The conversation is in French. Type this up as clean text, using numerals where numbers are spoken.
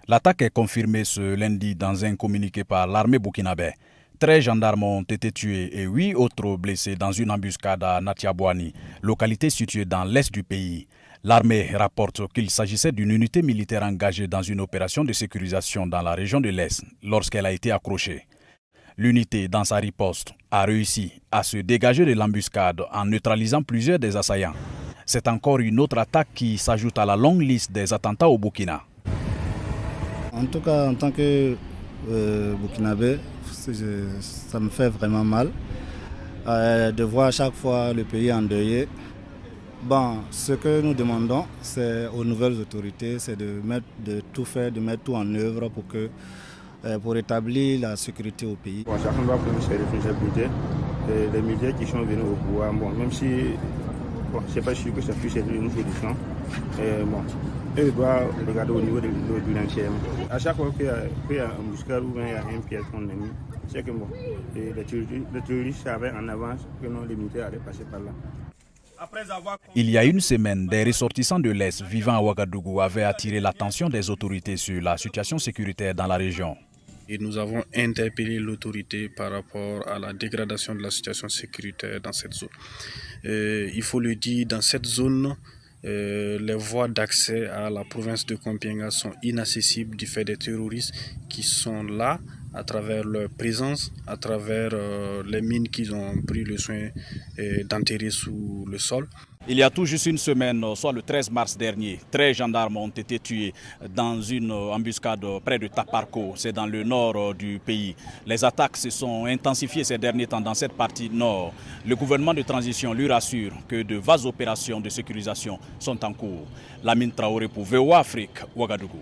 L'attaque est confirmée ce lundi dans un communiqué par l'armée burkinabé. 13 gendarmes ont été tués et 8 autres blessés dans une embuscade à Natiabouani, localité située dans l'est du pays. L'armée rapporte qu'il s'agissait d'une unité militaire engagée dans une opération de sécurisation dans la région de l'Est lorsqu'elle a été accrochée. L'unité, dans sa riposte, a réussi à se dégager de l'embuscade en neutralisant plusieurs des assaillants. C'est encore une autre attaque qui s'ajoute à la longue liste des attentats au Burkina. En tout cas, en tant que Burkinabé, ça me fait vraiment mal de voir à chaque fois le pays endeuillé. Bon, ce que nous demandons, c'est aux nouvelles autorités, c'est de tout faire, de mettre tout en œuvre pour établir la sécurité au pays. Bon, chacun doit prendre ses responsabilités. Les médias qui sont venus au pouvoir, bon, même si je n'ai pas sûr que ça puisse être une solution, bon, eux doivent regarder au niveau de l'enchaînement. À chaque fois qu'il y a un embuscade ou bien il y a un piège qu'on a mis, c'est que bon, les terroristes savaient en avance que non, les militaires allaient passer par là. Il y a une semaine, des ressortissants de l'Est vivant à Ouagadougou avaient attiré l'attention des autorités sur la situation sécuritaire dans la région. Et nous avons interpellé l'autorité par rapport à la dégradation de la situation sécuritaire dans cette zone. Il faut le dire, dans cette zone, les voies d'accès à la province de Kompienga sont inaccessibles du fait des terroristes qui sont là à travers leur présence, à travers les mines qu'ils ont pris le soin d'enterrer sous le sol. Il y a tout juste une semaine, soit le 13 mars dernier, 13 gendarmes ont été tués dans une embuscade près de Taparko, c'est dans le nord du pays. Les attaques se sont intensifiées ces derniers temps dans cette partie nord. Le gouvernement de transition lui rassure que de vastes opérations de sécurisation sont en cours. Lamine Traoré pour VOA Afrique, Ouagadougou.